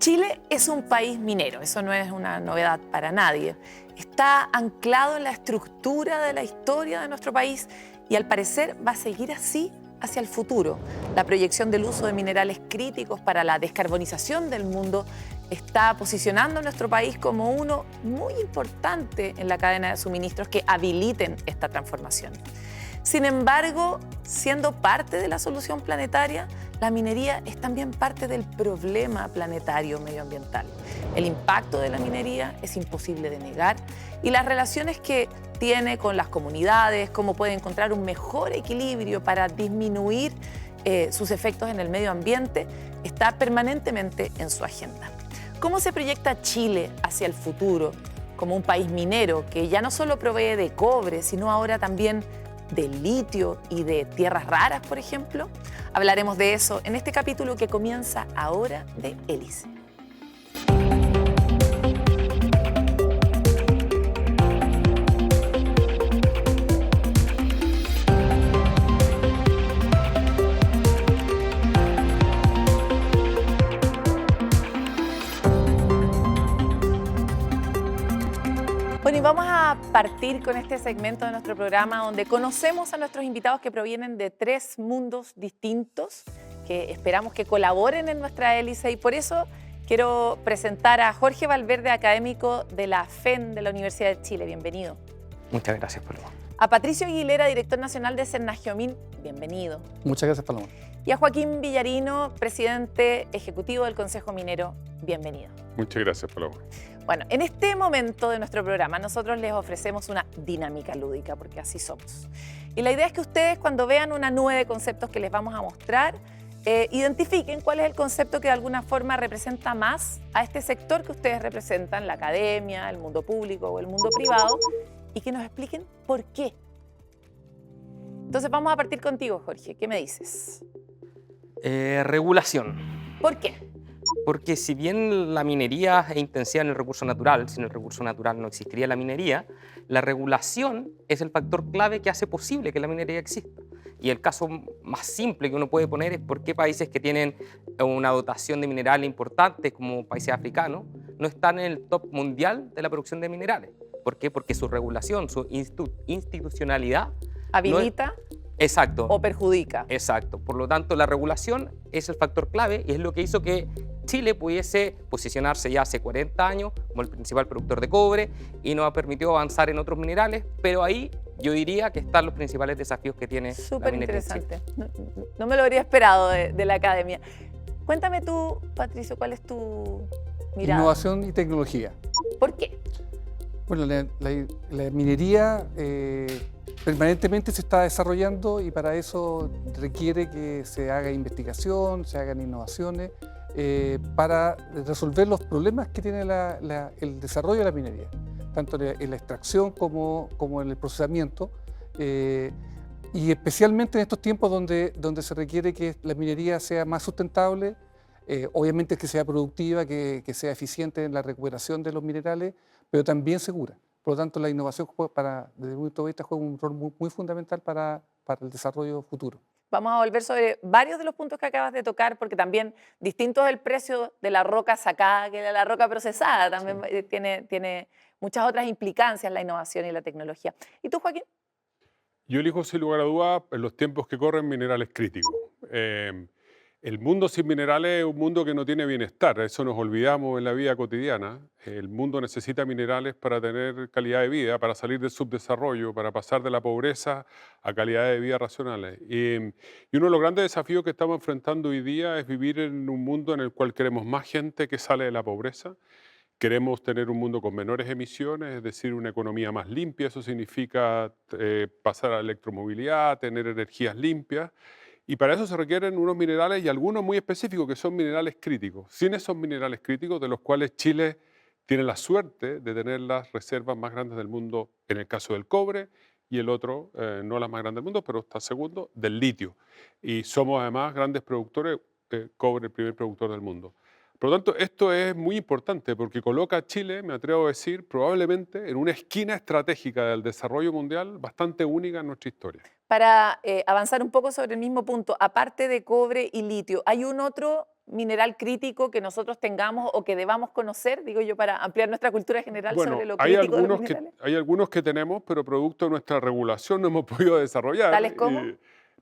Chile es un país minero, eso no es una novedad para nadie. Está anclado en la estructura de la historia de nuestro país y al parecer va a seguir así hacia el futuro. La proyección del uso de minerales críticos para la descarbonización del mundo está posicionando a nuestro país como uno muy importante en la cadena de suministros que habiliten esta transformación. Sin embargo, siendo parte de la solución planetaria, la minería es también parte del problema planetario medioambiental. El impacto de la minería es imposible de negar y las relaciones que tiene con las comunidades, cómo puede encontrar un mejor equilibrio para disminuir sus efectos en el medio ambiente, está permanentemente en su agenda. ¿Cómo se proyecta Chile hacia el futuro como un país minero que ya no solo provee de cobre, sino ahora también de litio y de tierras raras, por ejemplo? Hablaremos de eso en este capítulo que comienza ahora de Hélice. Bueno, y vamos a partir con este segmento de nuestro programa donde conocemos a nuestros invitados que provienen de 3 mundos distintos, que esperamos que colaboren en nuestra hélice, y por eso quiero presentar a Jorge Valverde, académico de la FEN de la Universidad de Chile. Bienvenido. Muchas gracias, Paloma. A Patricio Aguilera, director nacional de Sennagiomín. Bienvenido. Muchas gracias, Paloma. Y a Joaquín Villarino, presidente ejecutivo del Consejo Minero. Bienvenido. Muchas gracias, Paloma. Bueno, en este momento de nuestro programa nosotros les ofrecemos una dinámica lúdica, porque así somos. Y la idea es que ustedes, cuando vean una nube de conceptos que les vamos a mostrar, identifiquen cuál es el concepto que de alguna forma representa más a este sector que ustedes representan, la academia, el mundo público o el mundo privado, y que nos expliquen por qué. Entonces vamos a partir contigo, Jorge. ¿Qué me dices? Regulación. ¿Por qué? Porque si bien la minería es intensiva en el recurso natural, sin el recurso natural no existiría la minería, la regulación es el factor clave que hace posible que la minería exista. Y el caso más simple que uno puede poner es por qué países que tienen una dotación de minerales importante, como países africanos, no están en el top mundial de la producción de minerales. ¿Por qué? Porque su regulación, su institucionalidad... ¿Habilita? Exacto. ¿O perjudica? Exacto. Por lo tanto, la regulación es el factor clave y es lo que hizo que Chile pudiese posicionarse ya hace 40 años como el principal productor de cobre y nos ha permitido avanzar en otros minerales, pero ahí yo diría que están los principales desafíos que tiene la minería en Chile. Súper interesante. No me lo habría esperado de la academia. Cuéntame tú, Patricio, ¿cuál es tu mirada? Innovación y tecnología. ¿Por qué? Bueno, la minería permanentemente se está desarrollando y para eso requiere que se haga investigación, se hagan innovaciones para resolver los problemas que tiene el desarrollo de la minería, tanto en la extracción como en el procesamiento, y especialmente en estos tiempos donde se requiere que la minería sea más sustentable, obviamente que sea productiva, que sea eficiente en la recuperación de los minerales, pero también segura. Por lo tanto, la innovación desde mi punto de vista juega un rol muy fundamental para el desarrollo futuro. Vamos a volver sobre varios de los puntos que acabas de tocar, porque también distinto es el precio de la roca sacada que de la roca procesada. También sí. Tiene muchas otras implicancias la innovación y la tecnología. ¿Y tú, Joaquín? Yo elijo, sin lugar a dudas, en los tiempos que corren, minerales críticos. El mundo sin minerales es un mundo que no tiene bienestar, eso nos olvidamos en la vida cotidiana. El mundo necesita minerales para tener calidad de vida, para salir del subdesarrollo, para pasar de la pobreza a calidad de vida racionales. Y uno de los grandes desafíos que estamos enfrentando hoy día es vivir en un mundo en el cual queremos más gente que sale de la pobreza. Queremos tener un mundo con menores emisiones, es decir, una economía más limpia. Eso significa pasar a la electromovilidad, tener energías limpias. Y para eso se requieren unos minerales y algunos muy específicos que son minerales críticos. Sin esos minerales críticos, de los cuales Chile tiene la suerte de tener las reservas más grandes del mundo, en el caso del cobre, y el otro, no las más grandes del mundo, pero está segundo, del litio. Y somos además grandes productores, cobre el primer productor del mundo. Por lo tanto, esto es muy importante porque coloca a Chile, me atrevo a decir, probablemente en una esquina estratégica del desarrollo mundial bastante única en nuestra historia. Para avanzar un poco sobre el mismo punto, aparte de cobre y litio, ¿hay un otro mineral crítico que nosotros tengamos o que debamos conocer, digo yo, para ampliar nuestra cultura general Bueno, sobre lo hay crítico de los algunos minerales? hay algunos que tenemos, pero producto de nuestra regulación no hemos podido desarrollar. ¿Tales como?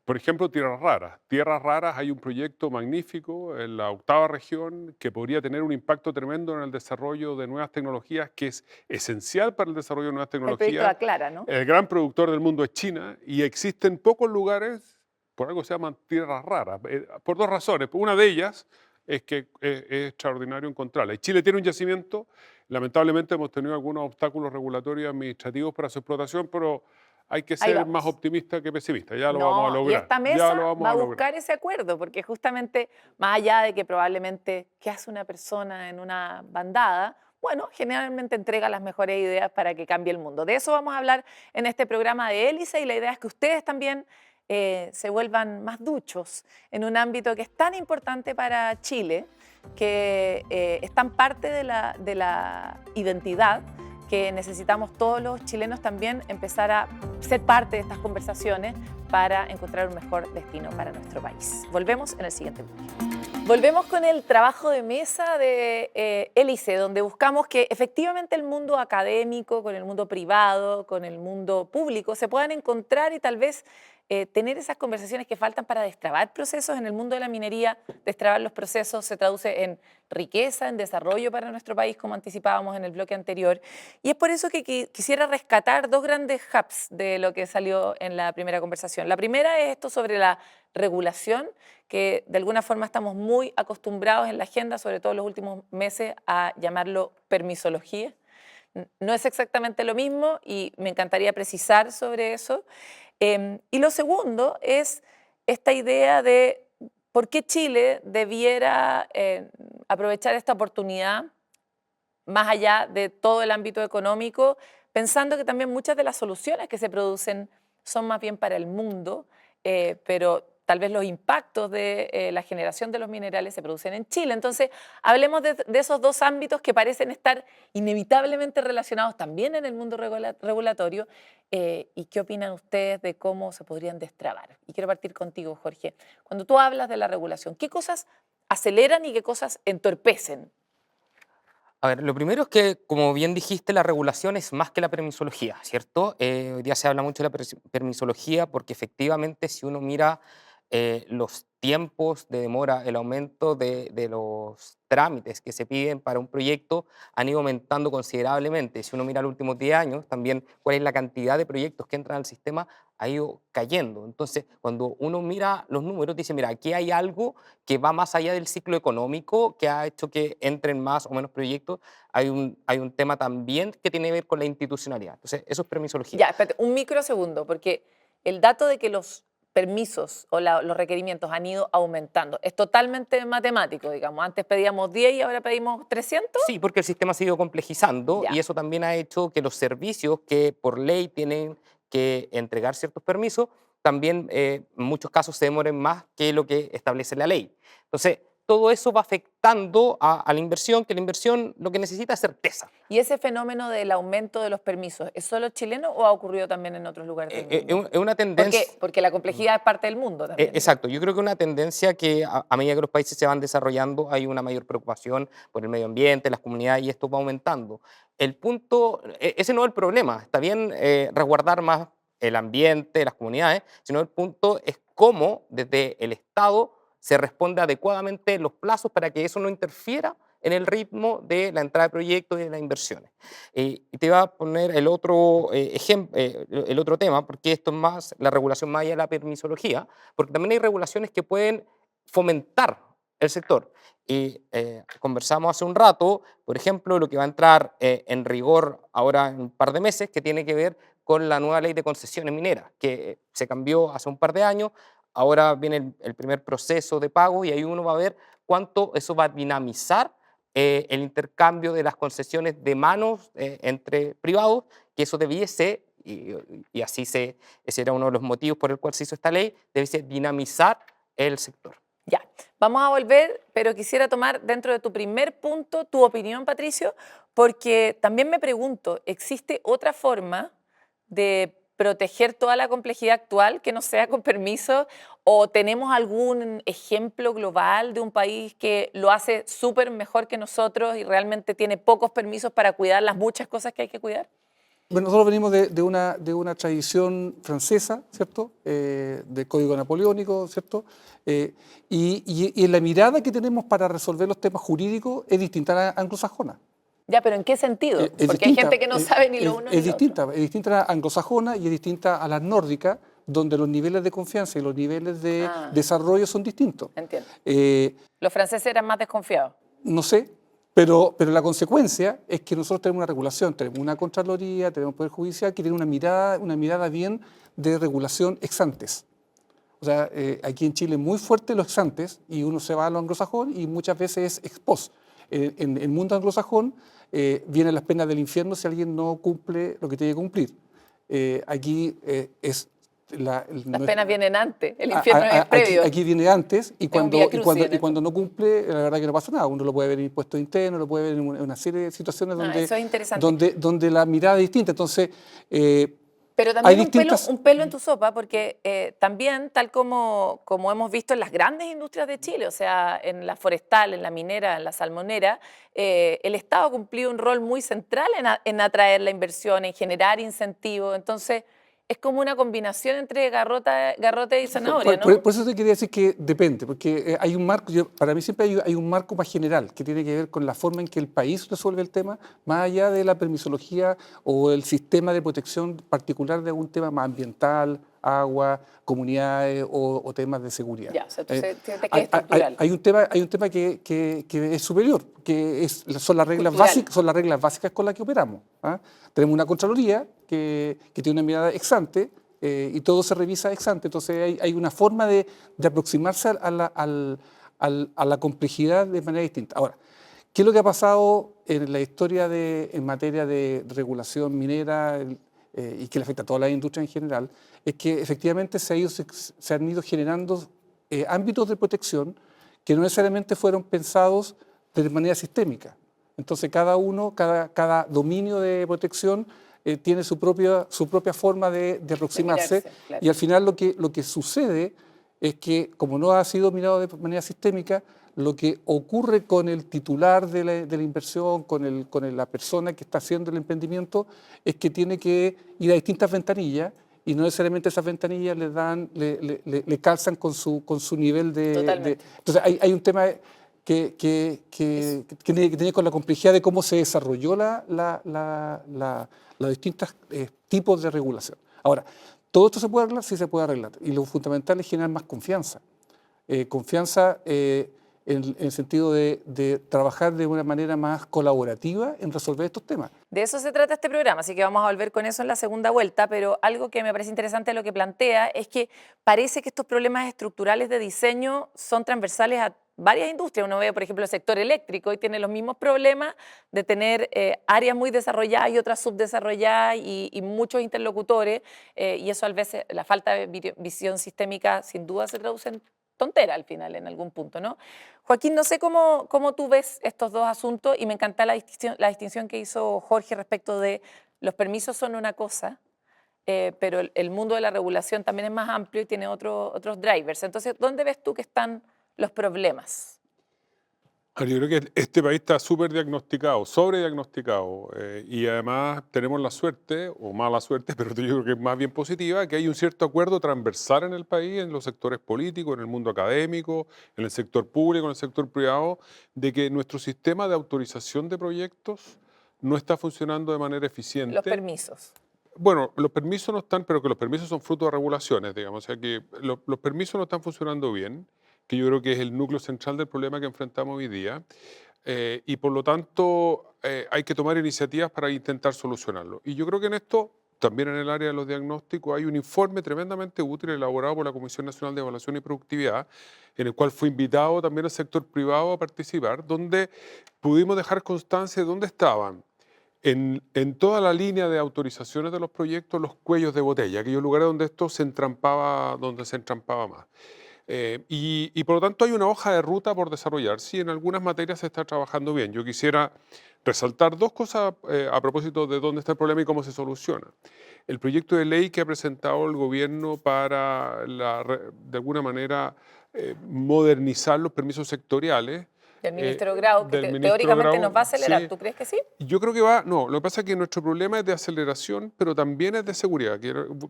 Por ejemplo, tierras raras. Tierras raras, hay un proyecto magnífico en la 8ª región que podría tener un impacto tremendo en el desarrollo de nuevas tecnologías, que es esencial para el desarrollo de nuevas El proyecto de tecnologías. Aclara, ¿no? El gran productor del mundo es China y existen pocos lugares, por algo se llaman tierras raras, por dos razones. Una de ellas es que es extraordinario encontrarla. Y Chile tiene un yacimiento, lamentablemente hemos tenido algunos obstáculos regulatorios y administrativos para su explotación, pero hay que Ahí ser más vamos. optimista que pesimista. Ya lo vamos a No, y lograr. esta Ya lo mesa vamos va a a lograr. buscar ese acuerdo, porque justamente, más allá de que probablemente, ¿qué hace una persona en una bandada? Bueno, generalmente entrega las mejores ideas para que cambie el mundo. De eso vamos a hablar en este programa de Hélice y la idea es que ustedes también se vuelvan más duchos en un ámbito que es tan importante para Chile, que es tan parte de la identidad que necesitamos todos los chilenos también empezar a ser parte de estas conversaciones para encontrar un mejor destino para nuestro país. Volvemos en el siguiente bloque. Volvemos con el trabajo de mesa de Hélice, donde buscamos que efectivamente el mundo académico, con el mundo privado, con el mundo público, se puedan encontrar y tal vez tener esas conversaciones que faltan para destrabar procesos en el mundo de la minería. Destrabar los procesos se traduce en riqueza, en desarrollo para nuestro país, como anticipábamos en el bloque anterior. Y es por eso que quisiera rescatar dos grandes hubs de lo que salió en la primera conversación. La primera es esto sobre la regulación, que de alguna forma estamos muy acostumbrados en la agenda, sobre todo en los últimos meses, a llamarlo permisología. No es exactamente lo mismo y me encantaría precisar sobre eso. Y lo segundo es esta idea de por qué Chile debiera aprovechar esta oportunidad más allá de todo el ámbito económico, pensando que también muchas de las soluciones que se producen son más bien para el mundo, pero tal vez los impactos de la generación de los minerales se producen en Chile. Entonces, hablemos de esos dos ámbitos que parecen estar inevitablemente relacionados también en el mundo regulatorio. ¿Y qué opinan ustedes de cómo se podrían destrabar? Y quiero partir contigo, Jorge. Cuando tú hablas de la regulación, ¿qué cosas aceleran y qué cosas entorpecen? A ver, lo primero es que, como bien dijiste, la regulación es más que la permisología, ¿cierto? Hoy día se habla mucho de la permisología porque efectivamente si uno mira los tiempos de demora, el aumento de los trámites que se piden para un proyecto han ido aumentando considerablemente. Si uno mira los últimos 10 años, también cuál es la cantidad de proyectos que entran al sistema ha ido cayendo. Entonces, cuando uno mira los números, dice, mira, aquí hay algo que va más allá del ciclo económico, que ha hecho que entren más o menos proyectos. Hay un tema también que tiene que ver con la institucionalidad. Entonces, eso es permisología. Ya, espérate, un microsegundo, porque el dato de que los permisos o los requerimientos han ido aumentando es totalmente matemático, digamos. Antes pedíamos 10 y ahora pedimos 300. Sí, porque el sistema se ha ido complejizando Ya. y eso también ha hecho que los servicios que por ley tienen que entregar ciertos permisos, también en muchos casos se demoren más que lo que establece la ley. Entonces, todo eso va afectando a la inversión, que la inversión lo que necesita es certeza. ¿Y ese fenómeno del aumento de los permisos es solo chileno o ha ocurrido también en otros lugares del mundo? Es una tendencia... Porque la complejidad es parte del mundo también. Exacto, yo creo que una tendencia que a medida que los países se van desarrollando hay una mayor preocupación por el medio ambiente, las comunidades y esto va aumentando. El punto, ese no es el problema, está bien resguardar más el ambiente, las comunidades, sino el punto es cómo desde el Estado se responde adecuadamente los plazos para que eso no interfiera en el ritmo de la entrada de proyectos y de las inversiones. Y te iba a poner el otro el otro tema, porque esto es más la regulación más allá de la permisología, porque también hay regulaciones que pueden fomentar el sector. Y conversamos hace un rato, por ejemplo, lo que va a entrar en rigor ahora en un par de meses, que tiene que ver con la nueva ley de concesiones mineras, que se cambió hace un par de años. Ahora viene el primer proceso de pago y ahí uno va a ver cuánto eso va a dinamizar el intercambio de las concesiones de manos entre privados, que eso debiese, y así ese era uno de los motivos por el cual se hizo esta ley, debiese dinamizar el sector. Ya, vamos a volver, pero quisiera tomar dentro de tu primer punto tu opinión, Patricio, porque también me pregunto, ¿existe otra forma de proteger toda la complejidad actual que no sea con permiso? ¿O tenemos algún ejemplo global de un país que lo hace súper mejor que nosotros y realmente tiene pocos permisos para cuidar las muchas cosas que hay que cuidar? Bueno, nosotros venimos de una tradición francesa, ¿cierto? Del Código Napoleónico, ¿cierto? Y la mirada que tenemos para resolver los temas jurídicos es distinta a la anglosajona. Ya, pero ¿en qué sentido? Es Porque hay distinta, gente que no sabe ni lo uno ni lo otro. es distinta a la anglosajona y es distinta a la nórdica, donde los niveles de confianza y los niveles de desarrollo son distintos. Entiendo. Eh, Los franceses eran más desconfiados. no sé, pero la consecuencia es que nosotros tenemos una regulación, tenemos una Contraloría, tenemos un Poder Judicial que tiene una mirada bien de regulación ex antes. O sea, aquí en Chile es muy fuerte los ex antes y uno se va a lo anglosajón y muchas veces es ex post. En el mundo anglosajón vienen las penas del infierno si alguien no cumple lo que tiene que cumplir. Aquí es... Las penas vienen antes, el infierno es previo. Aquí viene antes y Vía cuando no cumple, la verdad que no pasa nada. Uno lo puede ver en impuestos internos, lo puede ver en una serie de situaciones Eso es interesante. donde la mirada es distinta. Entonces, pero también un pelo en tu sopa, porque también, tal como hemos visto en las grandes industrias de Chile, o sea, en la forestal, en la minera, en la salmonera, el Estado ha cumplido un rol muy central en atraer la inversión, en generar incentivos. Entonces, es como una combinación entre garrote y zanahoria, ¿no? Por eso te quería decir que depende, porque hay un marco, para mí siempre hay un marco más general que tiene que ver con la forma en que el país resuelve el tema, más allá de la permisología o el sistema de protección particular de algún tema más ambiental, agua, comunidades o temas de seguridad. Ya, o sea, tú sientes que es estructural. Hay un tema que es superior, que son las reglas básicas con las que operamos. ¿Ah? Tenemos una Contraloría que tiene una mirada ex ante y todo se revisa ex ante. Entonces hay una forma de aproximarse a la complejidad de manera distinta. Ahora, ¿qué es lo que ha pasado en la historia en materia de regulación minera y que le afecta a toda la industria en general? Es que efectivamente se han ido generando ámbitos de protección que no necesariamente fueron pensados de manera sistémica. Entonces cada dominio de protección tiene su propia forma de aproximarse, claro. Y al final lo que sucede es que como no ha sido mirado de manera sistémica, lo que ocurre con el titular de la inversión, con la persona que está haciendo el emprendimiento, es que tiene que ir a distintas ventanillas y no necesariamente esas ventanillas le calzan con su nivel de... Entonces hay un tema que tiene que ver con la complejidad de cómo se desarrolló los distintos tipos de regulación. Ahora, ¿todo esto se puede arreglar? Sí se puede arreglar. Y lo fundamental es generar más confianza. Confianza en el sentido de trabajar de una manera más colaborativa en resolver estos temas. De eso se trata este programa, así que vamos a volver con eso en la segunda vuelta, pero algo que me parece interesante de lo que plantea es que parece que estos problemas estructurales de diseño son transversales a varias industrias. Uno ve, por ejemplo, el sector eléctrico y tiene los mismos problemas de tener áreas muy desarrolladas y otras subdesarrolladas y muchos interlocutores, y eso a veces, la falta de visión sistémica sin duda se traduce en tontera al final, en algún punto, ¿no? Joaquín, no sé cómo tú ves estos dos asuntos y me encanta la distinción que hizo Jorge respecto de los permisos son una cosa, pero el mundo de la regulación también es más amplio y tiene otros drivers. Entonces, ¿dónde ves tú que están los problemas? Yo creo que este país está súper diagnosticado, sobrediagnosticado, y además tenemos la suerte, o mala suerte, pero yo creo que es más bien positiva, que hay un cierto acuerdo transversal en el país, en los sectores políticos, en el mundo académico, en el sector público, en el sector privado, de que nuestro sistema de autorización de proyectos no está funcionando de manera eficiente. Los permisos. Bueno, los permisos no están, pero que los permisos son fruto de regulaciones, digamos, o sea que los permisos no están funcionando bien, que yo creo que es el núcleo central del problema que enfrentamos hoy día, y por lo tanto hay que tomar iniciativas para intentar solucionarlo. Y yo creo que en esto, también en el área de los diagnósticos, hay un informe tremendamente útil elaborado por la Comisión Nacional de Evaluación y Productividad, en el cual fue invitado también el sector privado a participar, donde pudimos dejar constancia de dónde estaban en toda la línea de autorizaciones de los proyectos los cuellos de botella, aquellos lugares donde esto se entrampaba más. Y por lo tanto hay una hoja de ruta por desarrollar. Sí, en algunas materias se está trabajando bien. Yo quisiera resaltar dos cosas a propósito de dónde está el problema y cómo se soluciona. El proyecto de ley que ha presentado el gobierno para, de alguna manera, modernizar los permisos sectoriales. Del ministro Grau, que del ministro teóricamente Grau, nos va a acelerar. sí. ¿Tú crees que sí? Yo creo que va, no, lo que pasa es que nuestro problema es de aceleración, pero también es de seguridad.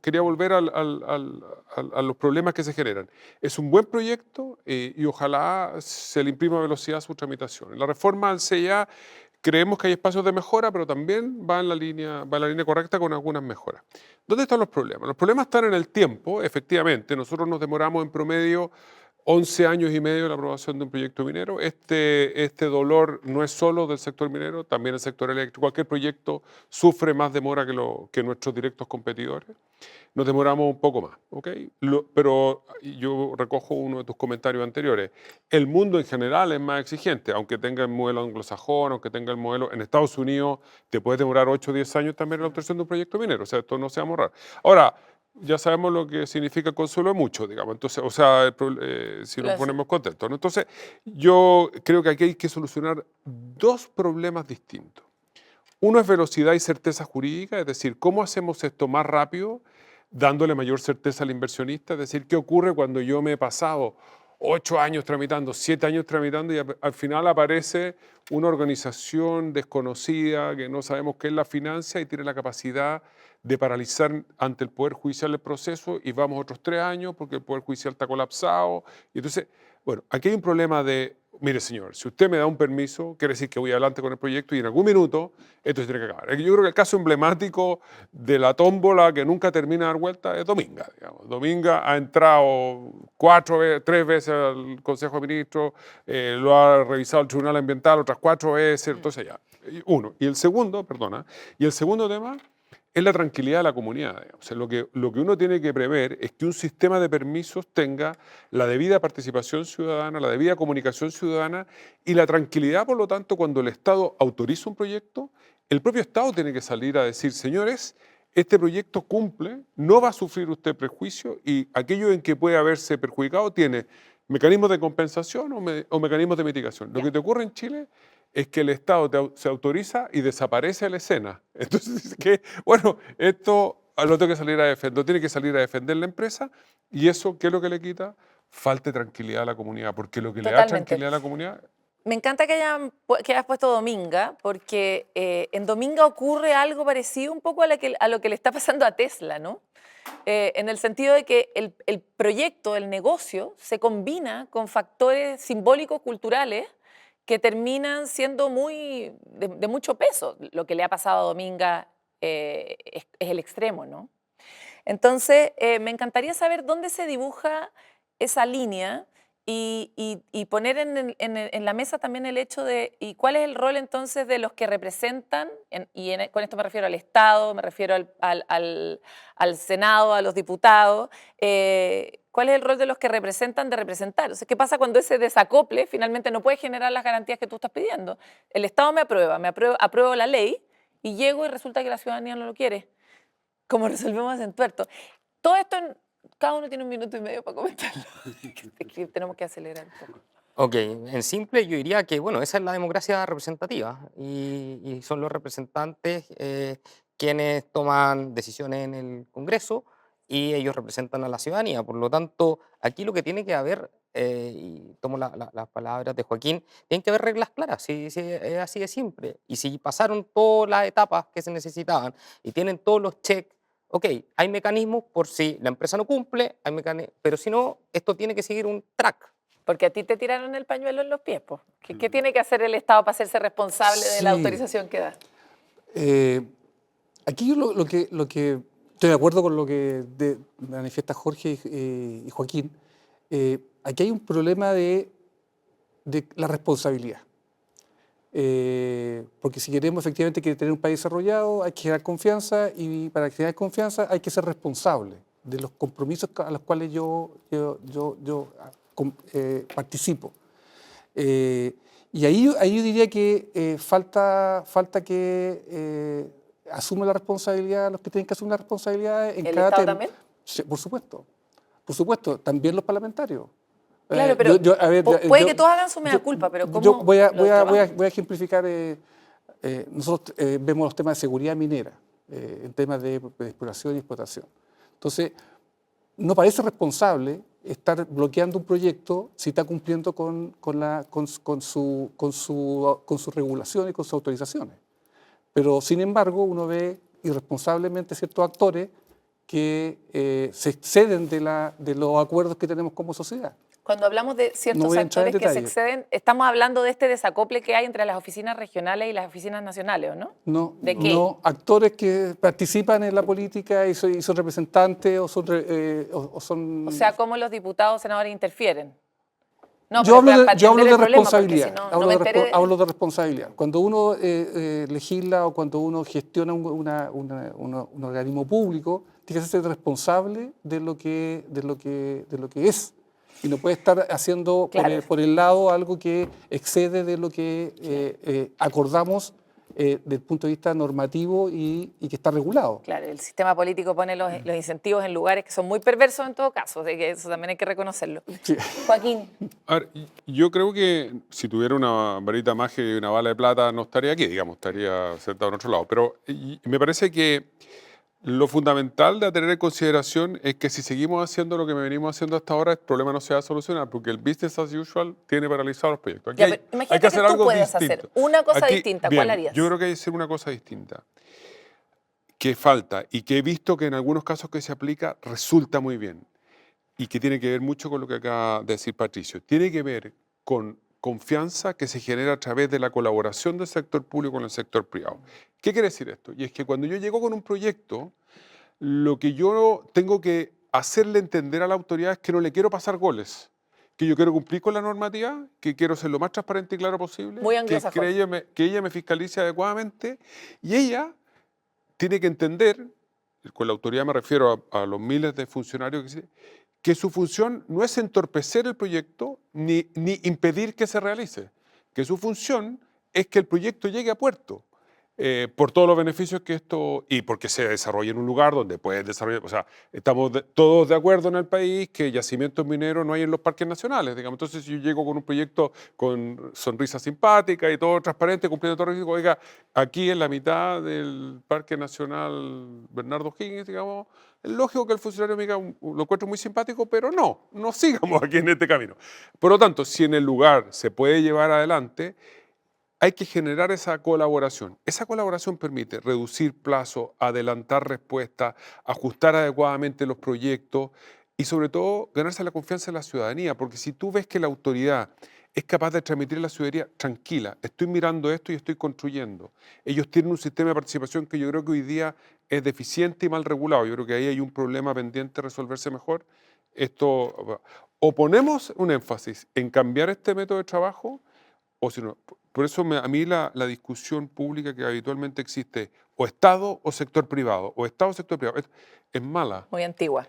Quería volver a los problemas que se generan. Es un buen proyecto y ojalá se le imprima velocidad a su tramitación. En la reforma al CIA creemos que hay espacios de mejora, pero también va en la línea correcta con algunas mejoras. ¿Dónde están los problemas? Los problemas están en el tiempo, efectivamente. Nosotros nos demoramos en promedio 11 años y medio de la aprobación de un proyecto minero. Este dolor no es solo del sector minero, también el sector eléctrico. Cualquier proyecto sufre más demora que nuestros directos competidores. Nos demoramos un poco más, ¿ok? Pero yo recojo uno de tus comentarios anteriores. El mundo en general es más exigente, aunque tenga el modelo anglosajón, aunque tenga el modelo en Estados Unidos, te puede demorar 8 o 10 años también la obtención de un proyecto minero. O sea, esto no se va a ahorrar. Ahora, ya sabemos lo que significa el consuelo de mucho, digamos. Entonces, o sea, si nos ponemos contentos, ¿no? Entonces, yo creo que aquí hay que solucionar dos problemas distintos. Uno es velocidad y certeza jurídica, es decir, ¿cómo hacemos esto más rápido, dándole mayor certeza al inversionista? Es decir, ¿qué ocurre cuando yo me he pasado 8 años tramitando, 7 años tramitando y al final aparece una organización desconocida que no sabemos qué es la financia y tiene la capacidad de paralizar ante el Poder Judicial el proceso y vamos otros 3 años porque el Poder Judicial está colapsado? Y entonces, bueno, aquí hay un problema de, mire señor, si usted me da un permiso, quiere decir que voy adelante con el proyecto y en algún minuto esto se tiene que acabar. Yo creo que el caso emblemático de la tómbola que nunca termina de dar vuelta es Dominga. Digamos. Dominga ha entrado 3 veces al Consejo de Ministros, lo ha revisado el Tribunal Ambiental otras 4 veces, entonces ya, uno. Y el segundo tema es la tranquilidad de la comunidad. O sea, lo que uno tiene que prever es que un sistema de permisos tenga la debida participación ciudadana, la debida comunicación ciudadana y la tranquilidad, por lo tanto, cuando el Estado autoriza un proyecto, el propio Estado tiene que salir a decir, señores, este proyecto cumple, no va a sufrir usted prejuicio y aquello en que puede haberse perjudicado tiene mecanismos de compensación o mecanismos de mitigación. Lo que te ocurre en Chile es que el Estado se autoriza y desaparece a la escena. Entonces, bueno, esto lo tengo que salir a defender, tiene que salir a defender la empresa y eso, ¿qué es lo que le quita? Falta de tranquilidad a la comunidad, porque lo que le da tranquilidad a la comunidad... Me encanta que hayas puesto Dominga, porque en Dominga ocurre algo parecido un poco a lo que le está pasando a Tesla, ¿no? En el sentido de que el proyecto, el negocio, se combina con factores simbólicos, culturales, que terminan siendo de mucho peso. Lo que le ha pasado a Dominga es el extremo, ¿no? Entonces, me encantaría saber dónde se dibuja esa línea y poner en la mesa también el hecho de ¿y cuál es el rol entonces de los que representan? Con esto me refiero al Estado, me refiero al Senado, a los diputados. ¿Cuál es el rol de los que representan de representar? O sea, ¿qué pasa cuando ese desacople finalmente no puede generar las garantías que tú estás pidiendo? El Estado apruebo la ley y llego y resulta que la ciudadanía no lo quiere. ¿Cómo resolvemos en tuerto? Todo esto, cada uno tiene 1 minuto y medio para comentarlo. Tenemos que acelerar un poco. Ok, en simple yo diría que, bueno, esa es la democracia representativa y son los representantes quienes toman decisiones en el Congreso y ellos representan a la ciudadanía. Por lo tanto, aquí lo que tiene que haber, y tomo las palabras de Joaquín, tienen que haber reglas claras, sí, es así de simple. Y si pasaron todas las etapas que se necesitaban y tienen todos los checks, ok, hay mecanismos por si la empresa no cumple, pero si no, esto tiene que seguir un track. Porque a ti te tiraron el pañuelo en los pies, po. ¿Qué tiene que hacer el Estado para hacerse responsable de la autorización que da? Aquí yo lo que estoy de acuerdo con lo que manifiesta Jorge y Joaquín. Aquí hay un problema de la responsabilidad. Porque si queremos efectivamente tener un país desarrollado, hay que generar confianza y para generar confianza hay que ser responsable de los compromisos a los cuales yo participo. Y ahí yo diría que falta que asuman la responsabilidad, los que tienen que asumir la responsabilidad en ¿El cada Estado tema. también? Sí, por supuesto, también los parlamentarios. Claro, pero a ver, puede que todos hagan su mea culpa, pero ¿cómo Yo voy a lo ejemplificar. Nosotros vemos los temas de seguridad minera, en temas de exploración y explotación. Entonces, no parece responsable estar bloqueando un proyecto si está cumpliendo con su regulación y con sus autorizaciones. Pero, sin embargo, uno ve irresponsablemente ciertos actores que se exceden de los acuerdos que tenemos como sociedad. Cuando hablamos de ciertos No voy a entrar en actores que se detalle. exceden, estamos hablando de este desacople que hay entre las oficinas regionales y las oficinas nacionales, ¿o no? No, ¿De qué? no, actores que participan en la política y son representantes o son... O sea, ¿cómo los diputados, senadores interfieren? No, yo pero hablo para de entender el problema, porque responsabilidad. si no, no me enteré. Hablo de responsabilidad. Cuando uno legisla o cuando uno gestiona un organismo público, tiene que ser responsable de lo que es. Y no puede estar haciendo Claro. por el lado algo que excede de lo que acordamos desde el punto de vista normativo y que está regulado. Claro, el sistema político pone los incentivos en lugares que son muy perversos en todo caso, de que eso también hay que reconocerlo. Sí. Joaquín, A ver, yo creo que si tuviera una varita mágica y una bala de plata no estaría aquí, digamos, estaría sentado en otro lado. Pero me parece que lo fundamental de tener en consideración es que si seguimos haciendo lo que venimos haciendo hasta ahora, el problema no se va a solucionar, porque el business as usual tiene paralizados los proyectos. Aquí ya, hay, pero hay imagínate que hacer que tú algo puedes distinto. hacer una cosa Aquí, distinta, bien, ¿cuál harías? yo creo que hay que hacer una cosa distinta, que falta y que he visto que en algunos casos que se aplica resulta muy bien y que tiene que ver mucho con lo que acaba de decir Patricio. Tiene que ver con confianza que se genera a través de la colaboración del sector público con el sector privado. ¿Qué quiere decir esto? Y es que cuando yo llego con un proyecto, lo que yo tengo que hacerle entender a la autoridad es que no le quiero pasar goles, que yo quiero cumplir con la normativa, que quiero ser lo más transparente y claro posible, Muy que anglosajón. ella me fiscalice adecuadamente y ella tiene que entender, con la autoridad me refiero a los miles de funcionarios que existen, que su función no es entorpecer el proyecto ni impedir que se realice, que su función es que el proyecto llegue a puerto. Por todos los beneficios que esto, y porque se desarrolla en un lugar donde puede desarrollar, o sea, estamos todos de acuerdo en el país que yacimientos mineros no hay en los parques nacionales, digamos. Entonces, si yo llego con un proyecto con sonrisa simpática y todo transparente, cumpliendo todo el riesgo, oiga, aquí en la mitad del Parque Nacional Bernardo Higgins, digamos, es lógico que el funcionario me diga, lo encuentro muy simpático, pero no sigamos aquí en este camino. Por lo tanto, si en el lugar se puede llevar adelante, hay que generar esa colaboración. Esa colaboración permite reducir plazos, adelantar respuestas, ajustar adecuadamente los proyectos y sobre todo ganarse la confianza de la ciudadanía, porque si tú ves que la autoridad es capaz de transmitir a la ciudadanía, tranquila, estoy mirando esto y estoy construyendo. Ellos tienen un sistema de participación que yo creo que hoy día es deficiente y mal regulado. Yo creo que ahí hay un problema pendiente de resolverse mejor. O ponemos un énfasis en cambiar este método de trabajo, o si no, por eso a mí la discusión pública que habitualmente existe, o Estado o sector privado, o Estado o sector privado, es mala. Muy antigua.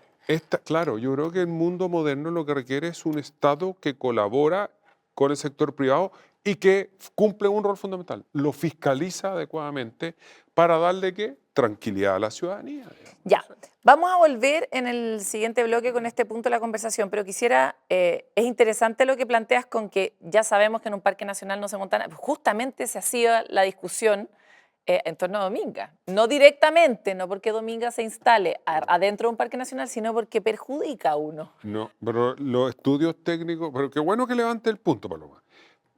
Claro, yo creo que el mundo moderno lo que requiere es un Estado que colabora con el sector privado y que cumple un rol fundamental, lo fiscaliza adecuadamente para darle ¿qué? Tranquilidad a la ciudadanía. Ya, vamos a volver en el siguiente bloque con este punto de la conversación, pero quisiera, es interesante lo que planteas con que ya sabemos que en un parque nacional no se montan, justamente se hacía la discusión en torno a Dominga, no directamente, no porque Dominga se instale adentro de un parque nacional, sino porque perjudica a uno. No, pero los estudios técnicos, pero qué bueno que levante el punto, Paloma.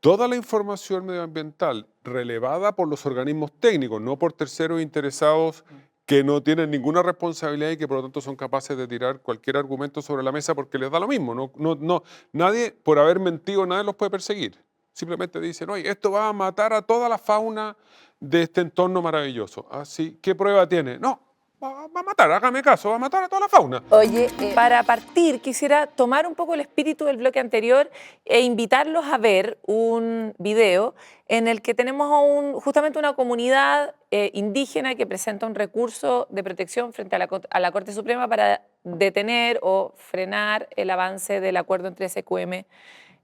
Toda la información medioambiental relevada por los organismos técnicos, no por terceros interesados que no tienen ninguna responsabilidad y que por lo tanto son capaces de tirar cualquier argumento sobre la mesa porque les da lo mismo. Nadie, por haber mentido, nadie los puede perseguir. Simplemente dicen, oye, esto va a matar a toda la fauna de este entorno maravilloso. Así, ¿qué prueba tiene? No, va a matar, hágame caso, va a matar a toda la fauna. Oye, para partir quisiera tomar un poco el espíritu del bloque anterior e invitarlos a ver un video en el que tenemos justamente una comunidad indígena que presenta un recurso de protección frente a la Corte Suprema para detener o frenar el avance del acuerdo entre SQM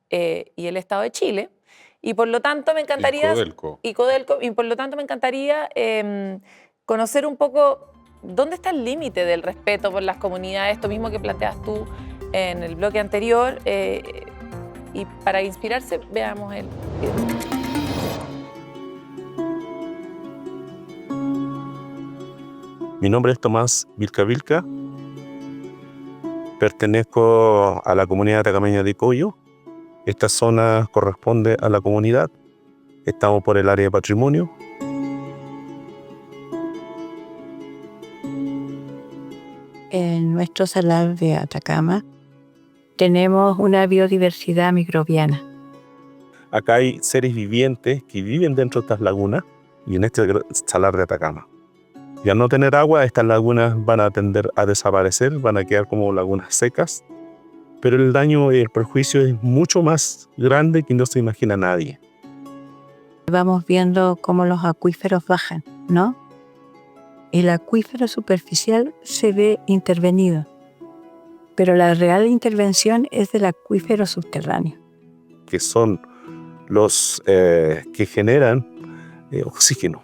y el Estado de Chile. Y por lo tanto me encantaría... Y Codelco. Y por lo tanto me encantaría conocer un poco dónde está el límite del respeto por las comunidades, esto mismo que planteas tú en el bloque anterior, y para inspirarse veamos el video. Mi nombre es Tomás Vilca. Pertenezco a la comunidad atacameña de Coyo. Esta zona corresponde a la comunidad. Estamos por el área de patrimonio. En nuestro salar de Atacama tenemos una biodiversidad microbiana. Acá hay seres vivientes que viven dentro de estas lagunas y en este salar de Atacama. Y al no tener agua, estas lagunas van a tender a desaparecer, van a quedar como lagunas secas, pero el daño y el perjuicio es mucho más grande que no se imagina nadie. Vamos viendo cómo los acuíferos bajan, ¿no? El acuífero superficial se ve intervenido, pero la real intervención es del acuífero subterráneo. Que son los que generan oxígeno.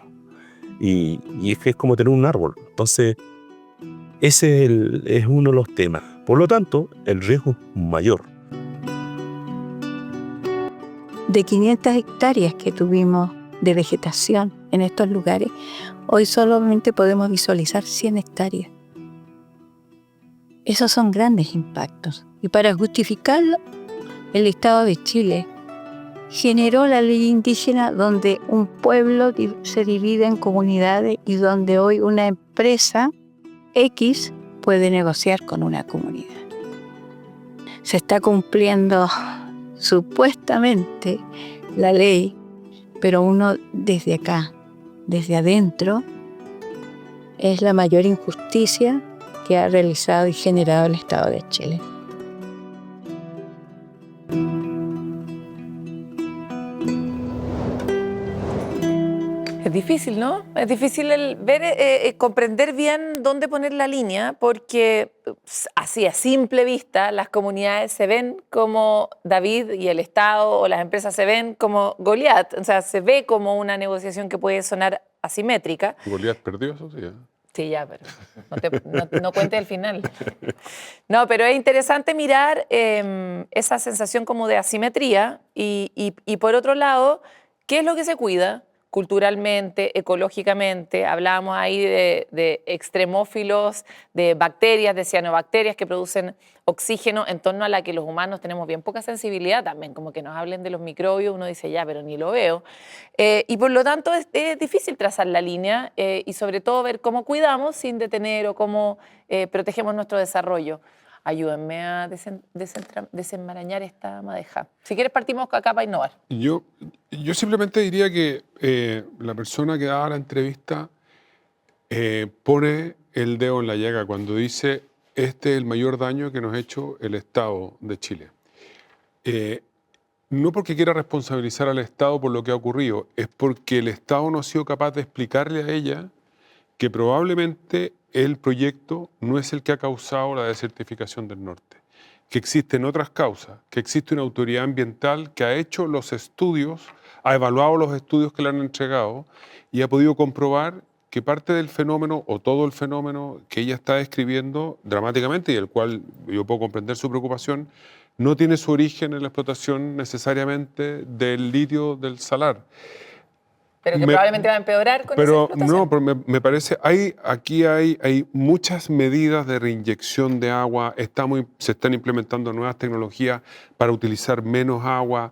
Y es como tener un árbol. Entonces, ese es uno de los temas. Por lo tanto, el riesgo es mayor. De 500 hectáreas que tuvimos de vegetación en estos lugares, hoy solamente podemos visualizar 100 hectáreas. Esos son grandes impactos. Y para justificarlo, el Estado de Chile generó la ley indígena donde un pueblo se divide en comunidades y donde hoy una empresa X puede negociar con una comunidad. Se está cumpliendo supuestamente la ley, pero uno desde acá, desde adentro, es la mayor injusticia que ha realizado y generado el Estado de Chile. Es difícil, ¿no? Es difícil comprender bien dónde poner la línea, porque así a simple vista las comunidades se ven como David y el Estado, o las empresas se ven como Goliat. O sea, se ve como una negociación que puede sonar asimétrica. Goliat perdió, eso sí. Sí, ya, pero no cuente el final. No, pero es interesante mirar esa sensación como de asimetría y por otro lado, ¿qué es lo que se cuida? Culturalmente, ecológicamente, hablábamos ahí de extremófilos, de bacterias, de cianobacterias que producen oxígeno en torno a la que los humanos tenemos bien poca sensibilidad también, como que nos hablen de los microbios, uno dice ya, pero ni lo veo. Y por lo tanto es difícil trazar la línea y sobre todo ver cómo cuidamos sin detener o cómo protegemos nuestro desarrollo. Ayúdenme a desenmarañar esta madeja. Si quieres partimos acá para innovar. Yo simplemente diría que la persona que da la entrevista pone el dedo en la llaga cuando dice este es el mayor daño que nos ha hecho el Estado de Chile. No porque quiera responsabilizar al Estado por lo que ha ocurrido, es porque el Estado no ha sido capaz de explicarle a ella que probablemente el proyecto no es el que ha causado la desertificación del norte, que existen otras causas, que existe una autoridad ambiental que ha hecho los estudios, ha evaluado los estudios que le han entregado y ha podido comprobar que parte del fenómeno o todo el fenómeno que ella está describiendo dramáticamente y del cual yo puedo comprender su preocupación, no tiene su origen en la explotación necesariamente del litio del salar. Pero que probablemente va a empeorar con esa explotación. No, pero me parece, aquí hay muchas medidas de reinyección de agua, se están implementando nuevas tecnologías para utilizar menos agua.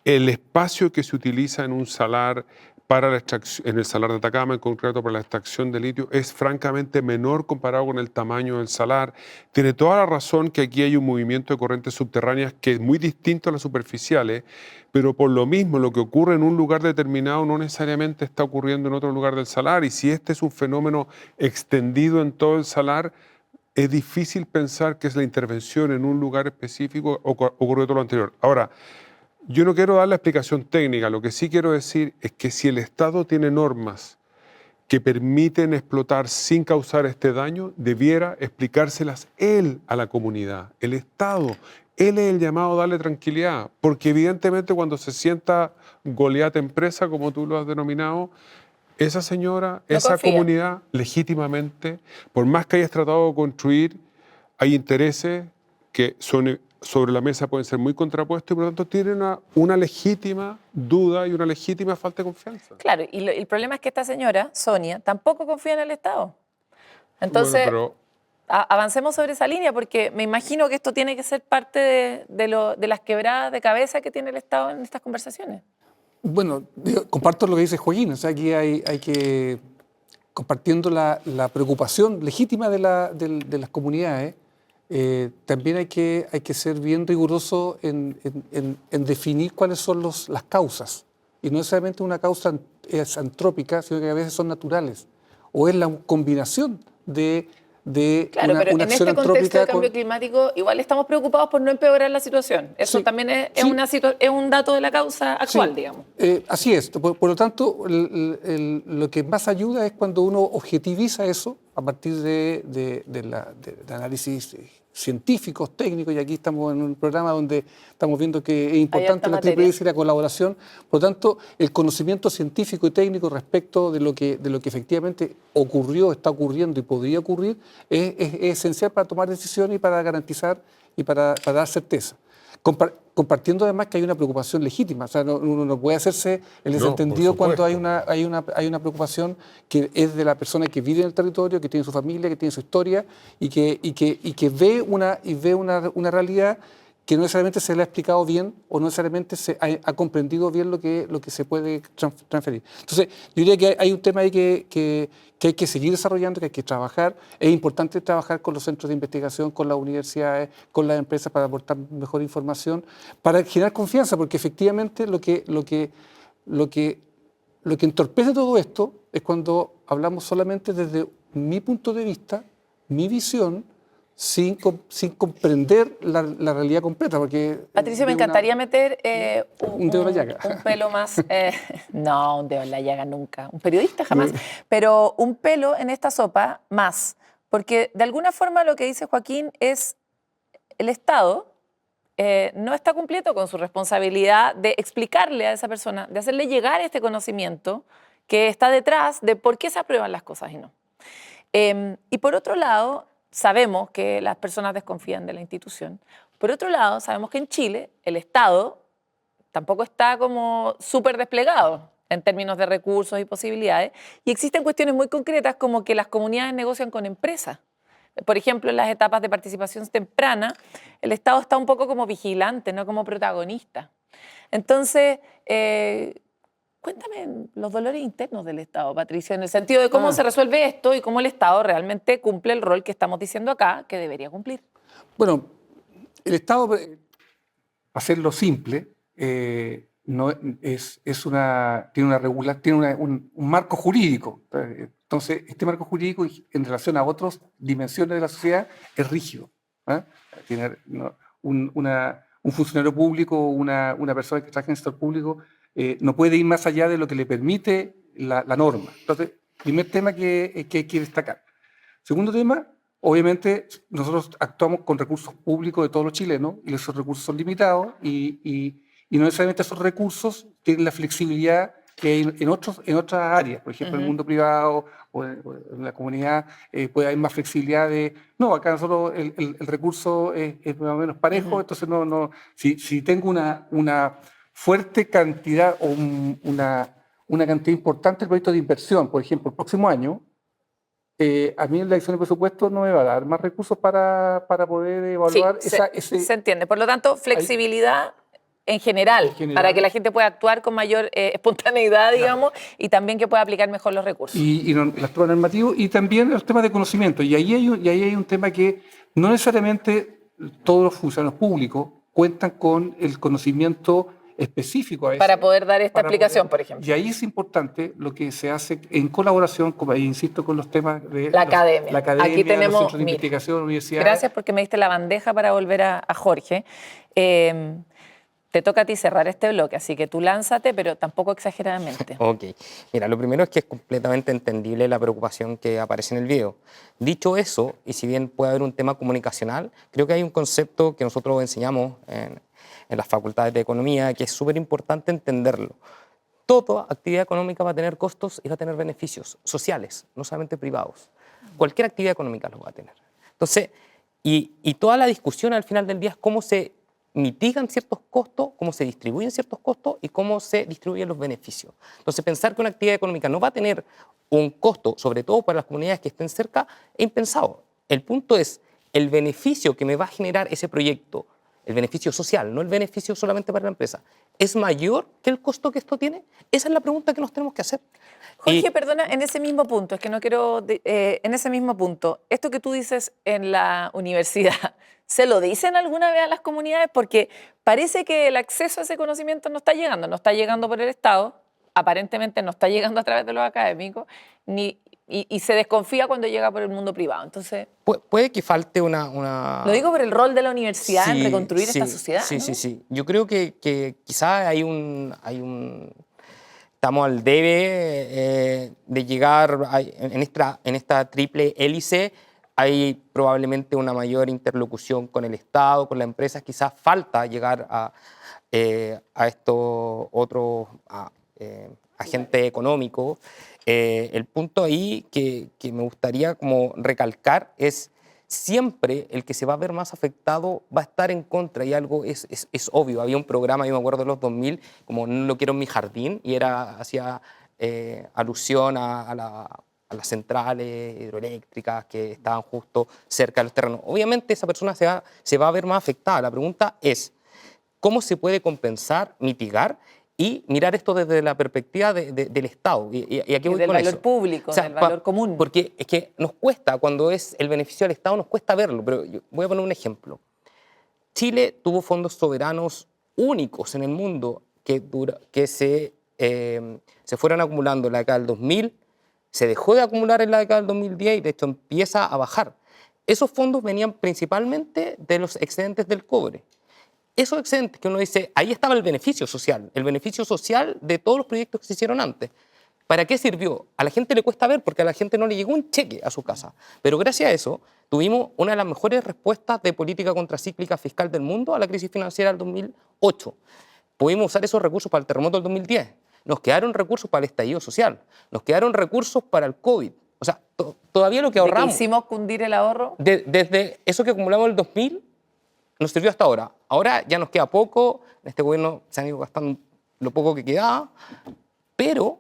El espacio que se utiliza en un salar para la extracción, en el salar de Atacama en concreto para la extracción de litio, es francamente menor comparado con el tamaño del salar. Tiene toda la razón que aquí hay un movimiento de corrientes subterráneas que es muy distinto a las superficiales, pero por lo mismo lo que ocurre en un lugar determinado no necesariamente está ocurriendo en otro lugar del salar, y si este es un fenómeno extendido en todo el salar, es difícil pensar que es la intervención en un lugar específico ocurrió todo lo anterior. Ahora, yo no quiero dar la explicación técnica, lo que sí quiero decir es que si el Estado tiene normas que permiten explotar sin causar este daño, debiera explicárselas él a la comunidad, el Estado. Él es el llamado a darle tranquilidad, porque evidentemente cuando se sienta Goliat empresa, como tú lo has denominado, esa señora, esa comunidad, legítimamente, por más que hayas tratado de construir, hay intereses que son sobre la mesa pueden ser muy contrapuestos y por lo tanto tienen una legítima duda y una legítima falta de confianza. Claro, y el problema es que esta señora, Sonia, tampoco confía en el Estado. Entonces, Bueno, avancemos sobre esa línea, porque me imagino que esto tiene que ser parte de las quebradas de cabeza que tiene el Estado en estas conversaciones. Bueno, comparto lo que dice Joaquín, o sea, aquí hay que, compartiendo la preocupación legítima de las comunidades, también hay que ser bien riguroso en definir cuáles son las causas. Y no necesariamente una causa es antrópica, sino que a veces son naturales. O es la combinación de Claro, pero una en acción este contexto de antrópica cambio climático igual estamos preocupados por no empeorar la situación. Eso Sí, también es sí. es un dato de la causa actual, Sí, digamos. así es. Por lo tanto, lo que más ayuda es cuando uno objetiviza eso a partir de análisis científicos, técnicos, y aquí estamos en un programa donde estamos viendo que es importante harta la materia. triple S y la colaboración. Por lo tanto, el conocimiento científico y técnico respecto de lo que efectivamente ocurrió, está ocurriendo y podría ocurrir es esencial para tomar decisiones y para garantizar y para dar certeza. Compartiendo además que hay una preocupación legítima, o sea, uno no puede hacerse el No, desentendido por cuando supuesto. hay una preocupación que es de la persona que vive en el territorio, que tiene su familia, que tiene su historia y que ve una realidad que no necesariamente se le ha explicado bien o no necesariamente se ha comprendido bien lo que se puede transferir. Entonces, yo diría que hay un tema ahí que hay que seguir desarrollando, que hay que trabajar. Es importante trabajar con los centros de investigación, con las universidades, con las empresas para aportar mejor información, para generar confianza, porque efectivamente lo que entorpece todo esto es cuando hablamos solamente desde mi punto de vista, mi visión, sin comprender la realidad completa. Porque Patricio, me encantaría meter un dedo en la llaga. un pelo más. No, un dedo en la llaga nunca. Un periodista jamás. Pero un pelo en esta sopa más. Porque de alguna forma lo que dice Joaquín es el Estado no está cumpliendo con su responsabilidad de explicarle a esa persona, de hacerle llegar este conocimiento que está detrás de por qué se aprueban las cosas y no. Y por otro lado, sabemos que las personas desconfían de la institución. Por otro lado, sabemos que en Chile el Estado tampoco está como súper desplegado en términos de recursos y posibilidades. Y existen cuestiones muy concretas como que las comunidades negocian con empresas. Por ejemplo, en las etapas de participación temprana, el Estado está un poco como vigilante, no como protagonista. Entonces, cuéntame los dolores internos del Estado, Patricio, en el sentido de cómo se resuelve esto y cómo el Estado realmente cumple el rol que estamos diciendo acá que debería cumplir. Bueno, el Estado, para hacerlo simple, no, tiene un marco jurídico. Entonces, este marco jurídico en relación a otras dimensiones de la sociedad es rígido. Tiene un funcionario público o una persona que trabaja en el sector público no puede ir más allá de lo que le permite la norma. Entonces, primer tema que hay que destacar. Segundo tema, obviamente nosotros actuamos con recursos públicos de todos los chilenos y esos recursos son limitados y no necesariamente esos recursos tienen la flexibilidad que hay en otras áreas. Por ejemplo, en el mundo privado o en la comunidad puede haber más flexibilidad de, no, acá nosotros el recurso es más o menos parejo, entonces si tengo una fuerte cantidad o una cantidad importante de proyectos de inversión, por ejemplo, el próximo año, a mí la edición de presupuesto no me va a dar más recursos para poder evaluar Sí, ese... se entiende. Por lo tanto, flexibilidad en general, para que la gente pueda actuar con mayor espontaneidad, digamos, y también que pueda aplicar mejor los recursos. Y las pruebas normativas y también los temas de conocimiento. Y ahí hay un tema que no necesariamente todos los funcionarios públicos cuentan con el conocimiento específico a veces, para poder dar esta explicación, por ejemplo. Y ahí es importante lo que se hace en colaboración, como ahí insisto, con los temas de la academia. los Aquí tenemos, centros de investigación, universidades. Gracias porque me diste la bandeja para volver a Jorge. Te toca a ti cerrar este bloque, así que tú lánzate, pero tampoco exageradamente. Ok. Mira, lo primero es que es completamente entendible la preocupación que aparece en el video. Dicho eso, y si bien puede haber un tema comunicacional, creo que hay un concepto que nosotros enseñamos en las facultades de economía que es súper importante entenderlo. Toda actividad económica va a tener costos y va a tener beneficios sociales, no solamente privados. Cualquier actividad económica los va a tener. Entonces, Y toda la discusión al final del día es cómo se mitigan ciertos costos, cómo se distribuyen ciertos costos y cómo se distribuyen los beneficios. Entonces, pensar que una actividad económica no va a tener un costo, sobre todo para las comunidades que estén cerca, es impensado. El punto es el beneficio que me va a generar ese proyecto, el beneficio social, no el beneficio solamente para la empresa, ¿es mayor que el costo que esto tiene? Esa es la pregunta que nos tenemos que hacer. Jorge, perdona, en ese mismo punto, es que no quiero, en ese mismo punto, esto que tú dices en la universidad, ¿se lo dicen alguna vez a las comunidades? Porque parece que el acceso a ese conocimiento no está llegando por el Estado, aparentemente no está llegando a través de los académicos, y se desconfía cuando llega por el mundo privado. Entonces, puede que falte una... Lo digo por el rol de la universidad en Sí, reconstruir sí, esta sociedad, Sí, ¿no? sí, sí. Yo creo que quizás estamos al debe de llegar en esta triple hélice. Hay probablemente una mayor interlocución con el Estado, con las empresas. Quizás falta llegar a estos otros agentes económicos. El punto ahí que me gustaría como recalcar es siempre el que se va a ver más afectado va a estar en contra, y algo es obvio. Había un programa, yo me acuerdo de los 2000, como No lo quiero en mi jardín, y hacía alusión a las centrales hidroeléctricas que estaban justo cerca de los terrenos. Obviamente esa persona se va a ver más afectada. La pregunta es, ¿cómo se puede compensar, mitigar y mirar esto desde la perspectiva del Estado? ¿Y aquí voy del con valor eso? público, del valor común. Porque es que nos cuesta, cuando es el beneficio del Estado, nos cuesta verlo. Pero yo voy a poner un ejemplo. Chile tuvo fondos soberanos únicos en el mundo que se fueron acumulando en la década del 2000, se dejó de acumular en la década del 2010 y de hecho empieza a bajar. Esos fondos venían principalmente de los excedentes del cobre. Esos excedentes que uno dice, ahí estaba el beneficio social de todos los proyectos que se hicieron antes. ¿Para qué sirvió? A la gente le cuesta ver porque a la gente no le llegó un cheque a su casa. Pero gracias a eso tuvimos una de las mejores respuestas de política contracíclica fiscal del mundo a la crisis financiera del 2008. Pudimos usar esos recursos para el terremoto del 2010. Nos quedaron recursos para el estallido social. Nos quedaron recursos para el COVID. O sea, todavía lo que ahorramos... ¿De que hicimos cundir el ahorro? Desde eso que acumulamos en el 2000 nos sirvió hasta ahora. Ahora ya nos queda poco. En este gobierno se han ido gastando lo poco que quedaba. Pero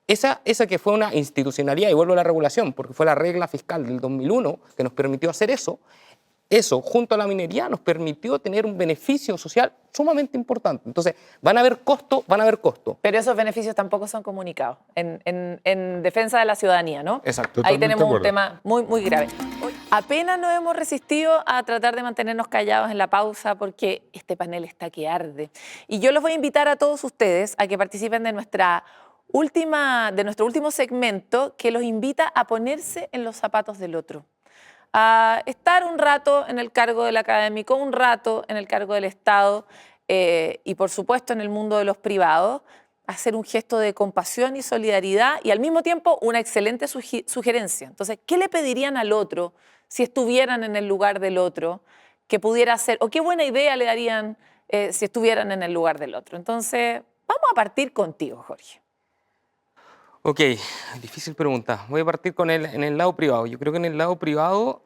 esa que fue una institucionalidad, y vuelvo a la regulación, porque fue la regla fiscal del 2001 que nos permitió hacer eso, junto a la minería, nos permitió tener un beneficio social sumamente importante. Entonces, van a haber costos. Pero esos beneficios tampoco son comunicados en defensa de la ciudadanía, ¿no? Exacto. Ahí Totalmente tenemos de un acuerdo. tema muy, muy grave. Apenas nos hemos resistido a tratar de mantenernos callados en la pausa porque este panel está que arde. Y yo los voy a invitar a todos ustedes a que participen de nuestro último segmento, que los invita a ponerse en los zapatos del otro, a estar un rato en el cargo del académico, un rato en el cargo del Estado y por supuesto en el mundo de los privados, hacer un gesto de compasión y solidaridad y al mismo tiempo una excelente sugerencia. Entonces, ¿qué le pedirían al otro si estuvieran en el lugar del otro que pudiera hacer? ¿O qué buena idea le darían si estuvieran en el lugar del otro? Entonces, vamos a partir contigo, Jorge. Ok, difícil pregunta. Voy a partir en el lado privado. Yo creo que en el lado privado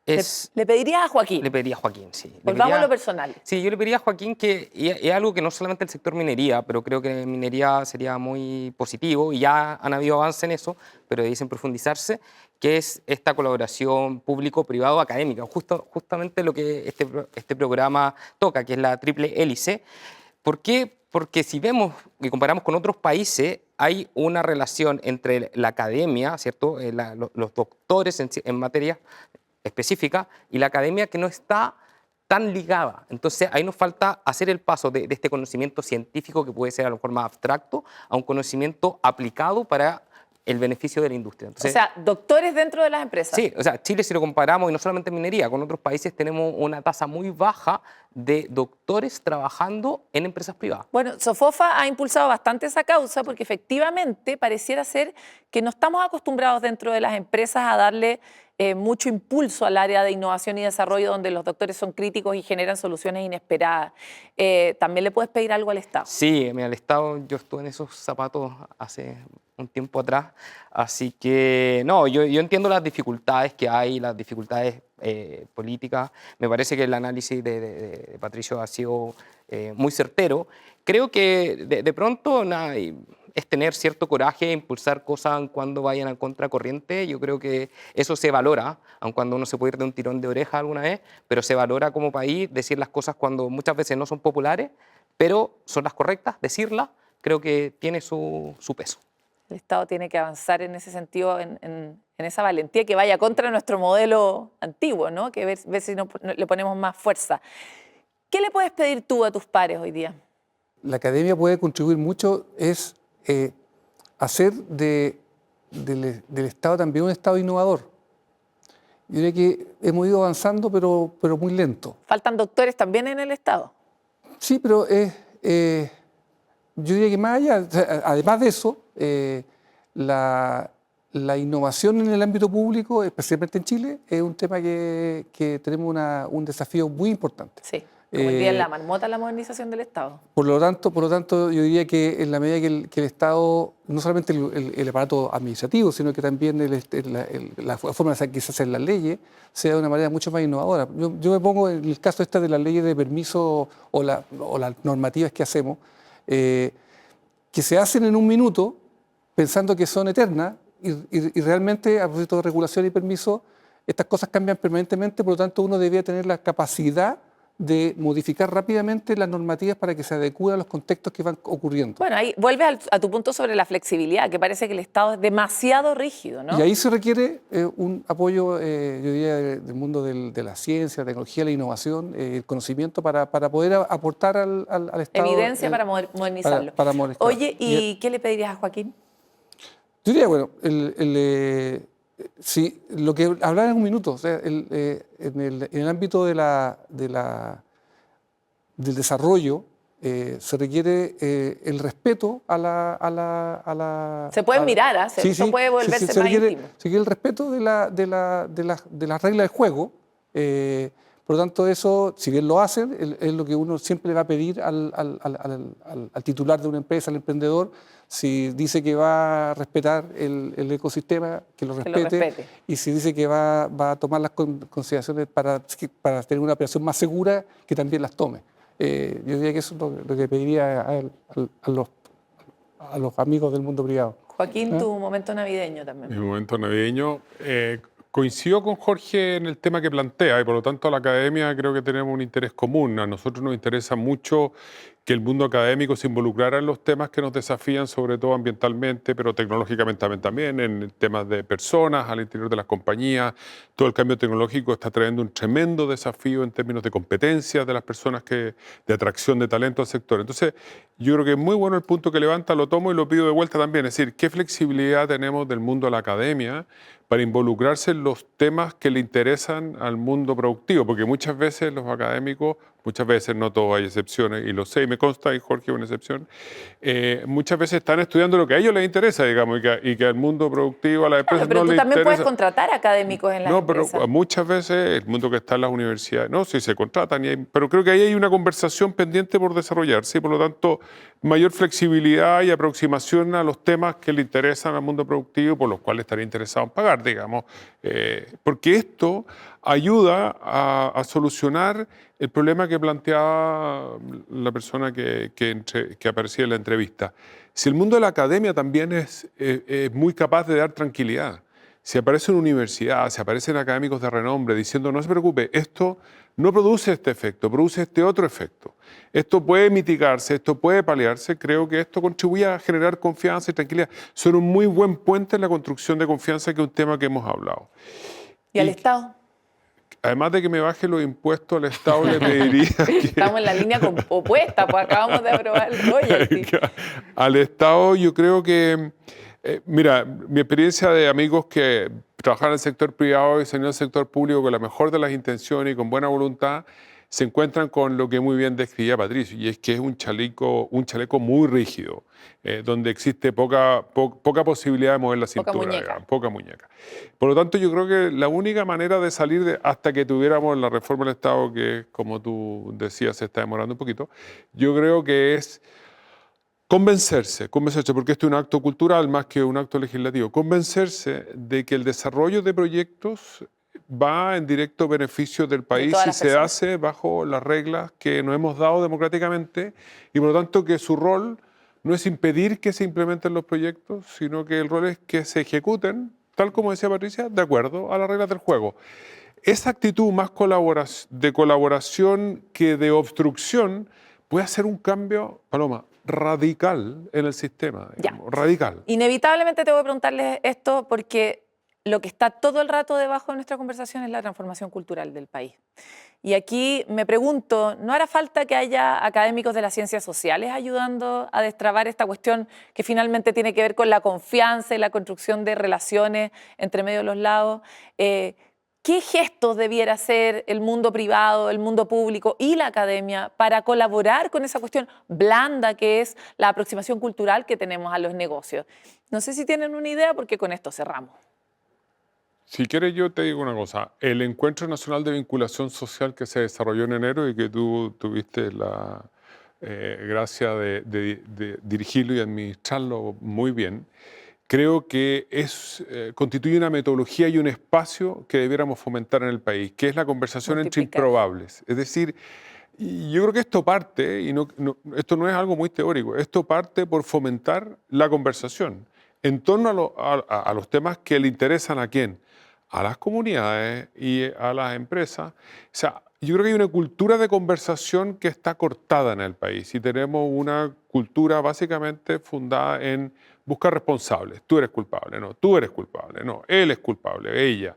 ¿Le pedirías a Joaquín? Le pediría a Joaquín, sí. Volvamos a lo personal. Sí, yo le pediría a Joaquín y es algo que no solamente el sector minería, pero creo que minería sería muy positivo y ya han habido avances en eso, pero dicen profundizarse, que es esta colaboración público-privado-académica, justamente lo que este programa toca, que es la triple hélice. ¿Por qué? Porque si vemos y comparamos con otros países, hay una relación entre la academia, ¿cierto? Los doctores en materia específica y la academia que no está tan ligada. Entonces ahí nos falta hacer el paso de este conocimiento científico, que puede ser a lo mejor más abstracto, a un conocimiento aplicado para el beneficio de la industria. Entonces, o sea, doctores dentro de las empresas. Sí, o sea, Chile, si lo comparamos, y no solamente en minería, con otros países tenemos una tasa muy baja de doctores trabajando en empresas privadas. Bueno, Sofofa ha impulsado bastante esa causa porque efectivamente pareciera ser que no estamos acostumbrados dentro de las empresas a darle mucho impulso al área de innovación y desarrollo, donde los doctores son críticos y generan soluciones inesperadas. ¿También le puedes pedir algo al Estado? Sí, mira, el Estado, yo estuve en esos zapatos hace un tiempo atrás, así que no, yo entiendo las dificultades que hay, las dificultades políticas. Me parece que el análisis de Patricio ha sido muy certero. Creo que de pronto nada, es tener cierto coraje e impulsar cosas cuando vayan a contracorriente. Yo creo que eso se valora, aun cuando uno se puede ir de un tirón de oreja alguna vez, pero se valora como país decir las cosas cuando muchas veces no son populares, pero son las correctas, decirlas, creo que tiene su peso. El Estado tiene que avanzar en ese sentido, en esa valentía que vaya contra nuestro modelo antiguo, ¿no? Que ver si le ponemos más fuerza. ¿Qué le puedes pedir tú a tus pares hoy día? La academia puede contribuir mucho, es hacer del Estado también un Estado innovador. Yo diría que hemos ido avanzando, pero muy lento. ¿Faltan doctores también en el Estado? Sí, pero yo diría que más allá, o sea, además de eso, la innovación en el ámbito público, especialmente en Chile, es un tema que tenemos un desafío muy importante. Sí, como el día en la marmota, la modernización del Estado. Por lo tanto, yo diría que en la medida que el Estado, no solamente el aparato administrativo, sino que también la forma en que se hacen las leyes, sea de una manera mucho más innovadora. Yo me pongo en el caso de las leyes de permiso o las normativas que hacemos, que se hacen en un minuto pensando que son eternas y realmente a propósito de regulación y permiso, estas cosas cambian permanentemente, por lo tanto uno debería tener la capacidad de modificar rápidamente las normativas para que se adecúen a los contextos que van ocurriendo. Bueno, ahí vuelves a tu punto sobre la flexibilidad, que parece que el Estado es demasiado rígido, ¿no? Y ahí se requiere un apoyo, yo diría, del mundo de la ciencia, la tecnología, la innovación, el conocimiento para poder aportar al Estado. Evidencia para modernizarlo. Para modernizarlo. Oye, ¿y qué le pedirías a Joaquín? Yo diría, bueno, sí, lo que hablaba en un minuto, o sea, en el ámbito del desarrollo, se requiere el respeto a la... Se pueden mirar, ¿eh? Sí, Eso puede volverse más íntimo. Se requiere el respeto de las reglas del juego. Por lo tanto, eso, si bien lo hacen, es lo que uno siempre le va a pedir al titular de una empresa, al emprendedor. Si dice que va a respetar el ecosistema, que lo respete. Y si dice que va a tomar las consideraciones para tener una operación más segura, que también las tome. Yo diría que eso es lo que pediría a los amigos del mundo privado. Joaquín, tu momento navideño también. Mi momento navideño. Coincido con Jorge en el tema que plantea y por lo tanto a la academia creo que tenemos un interés común. A nosotros nos interesa mucho que el mundo académico se involucrara en los temas que nos desafían, sobre todo ambientalmente, pero tecnológicamente también, en temas de personas al interior de las compañías. Todo el cambio tecnológico está trayendo un tremendo desafío en términos de competencias de las personas, de atracción de talento al sector. Entonces, yo creo que es muy bueno el punto que levanta, lo tomo y lo pido de vuelta también. Es decir, ¿qué flexibilidad tenemos del mundo a la academia para involucrarse en los temas que le interesan al mundo productivo? Porque muchas veces los académicos, muchas veces, no todos, hay excepciones, y lo sé, y me consta, y Jorge es una excepción, muchas veces están estudiando lo que a ellos les interesa, digamos, y que al mundo productivo, a las empresas pero no les tú también interesa. puedes contratar académicos en las empresas. No, pero muchas veces el mundo que está en las universidades, no, sí se contratan, pero creo que ahí hay una conversación pendiente por desarrollarse, y por lo tanto, mayor flexibilidad y aproximación a los temas que le interesan al mundo productivo, por los cuales estaría interesado en pagar, digamos, porque esto ayuda a solucionar el problema que planteaba la persona que aparecía en la entrevista. Si el mundo de la academia también es muy capaz de dar tranquilidad, si aparece una universidad, si aparecen académicos de renombre diciendo no se preocupe, esto no produce este efecto, produce este otro efecto. Esto puede mitigarse, esto puede paliarse, creo que esto contribuye a generar confianza y tranquilidad. Son un muy buen puente en la construcción de confianza, que es un tema que hemos hablado. ¿Y al Estado? Además de que me baje los impuestos al Estado, le pediría que... Estamos en la línea opuesta, pues acabamos de aprobar el royalty. Al Estado yo creo que... mira, mi experiencia de amigos que trabajan en el sector privado y salieron del sector público con la mejor de las intenciones y con buena voluntad, se encuentran con lo que muy bien describía Patricio, y es que es un chaleco muy rígido, donde existe poca posibilidad de mover la cintura, muñeca. digamos, poca muñeca. Por lo tanto, yo creo que la única manera de salir hasta que tuviéramos la reforma del Estado, que como tú decías se está demorando un poquito, yo creo que es convencerse, porque esto es un acto cultural más que un acto legislativo, convencerse de que el desarrollo de proyectos va en directo beneficio del país todas y las se personas. hace bajo las reglas que nos hemos dado democráticamente, y por lo tanto que su rol no es impedir que se implementen los proyectos, sino que el rol es que se ejecuten, tal como decía Patricia, de acuerdo a las reglas del juego. Esa actitud más de colaboración que de obstrucción puede hacer un cambio, Paloma, radical en el sistema, digamos, radical. Inevitablemente te voy a preguntarles esto porque lo que está todo el rato debajo de nuestra conversación es la transformación cultural del país. Y aquí me pregunto, ¿no hará falta que haya académicos de las ciencias sociales ayudando a destrabar esta cuestión que finalmente tiene que ver con la confianza y la construcción de relaciones entre medio de los lados? ¿Qué gestos debiera hacer el mundo privado, el mundo público y la academia para colaborar con esa cuestión blanda que es la aproximación cultural que tenemos a los negocios? No sé si tienen una idea, porque con esto cerramos. Si quieres, yo te digo una cosa. El Encuentro Nacional de Vinculación Social que se desarrolló en enero y que tú tuviste la gracia de dirigirlo y administrarlo muy bien, creo que constituye una metodología y un espacio que debiéramos fomentar en el país, que es la conversación entre improbables. Es decir, y yo creo que esto parte, y esto no es algo muy teórico, esto parte por fomentar la conversación en torno a los temas que le interesan a quién, a las comunidades y a las empresas. O sea, yo creo que hay una cultura de conversación que está cortada en el país y tenemos una cultura básicamente fundada en buscar responsables. Tú eres culpable, no, tú eres culpable, no, él es culpable, ella.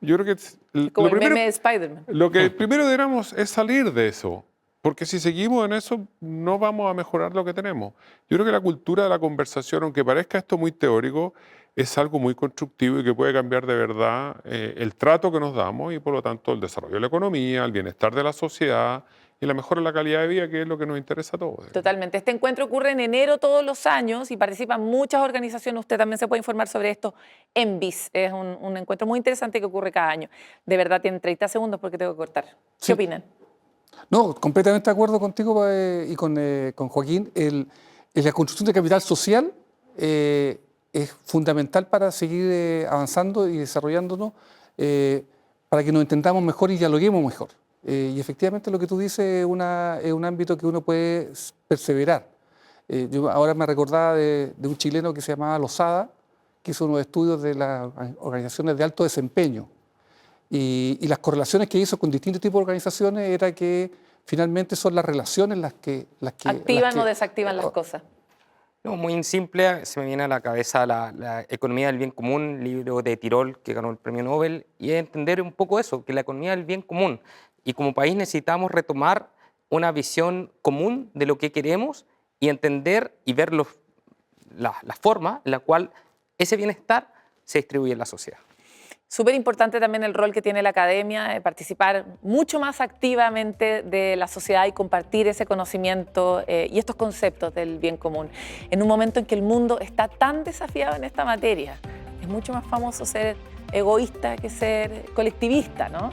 Yo creo que Como el meme de Spider-Man. lo que primero deberíamos es salir de eso, porque si seguimos en eso no vamos a mejorar lo que tenemos. Yo creo que la cultura de la conversación, aunque parezca esto muy teórico, es algo muy constructivo y que puede cambiar de verdad el trato que nos damos y por lo tanto el desarrollo de la economía, el bienestar de la sociedad y la mejora de la calidad de vida, que es lo que nos interesa a todos. Totalmente. Este encuentro ocurre en enero todos los años y participan muchas organizaciones. Usted también se puede informar sobre esto en BIS. Es un encuentro muy interesante que ocurre cada año. De verdad, tienen 30 segundos porque tengo que cortar. ¿Qué Sí. opinan? No, completamente de acuerdo contigo y con Joaquín. La construcción de capital social es fundamental para seguir avanzando y desarrollándonos, para que nos entendamos mejor y dialoguemos mejor. Y efectivamente lo que tú dices es un ámbito que uno puede perseverar. Yo ahora me recordaba de un chileno que se llamaba Lozada, que hizo unos estudios de las organizaciones de alto desempeño. Y las correlaciones que hizo con distintos tipos de organizaciones era que finalmente son las relaciones las que ¿Activan o desactivan las cosas? No, muy simple, se me viene a la cabeza la economía del bien común, libro de Tirol que ganó el premio Nobel, y es entender un poco eso, que la economía del bien común, y como país necesitamos retomar una visión común de lo que queremos y entender y ver la forma en la cual ese bienestar se distribuye en la sociedad. Súper importante también el rol que tiene la academia de participar mucho más activamente de la sociedad y compartir ese conocimiento y estos conceptos del bien común. En un momento en que el mundo está tan desafiado en esta materia, es mucho más famoso ser egoísta que ser colectivista, ¿no?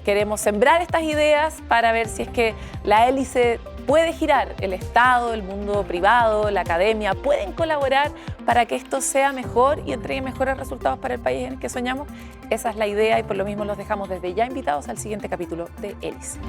Queremos sembrar estas ideas para ver si es que la hélice puede girar, el Estado, el mundo privado, la academia, pueden colaborar para que esto sea mejor y entregue mejores resultados para el país en el que soñamos. Esa es la idea y por lo mismo los dejamos desde ya invitados al siguiente capítulo de Hélice.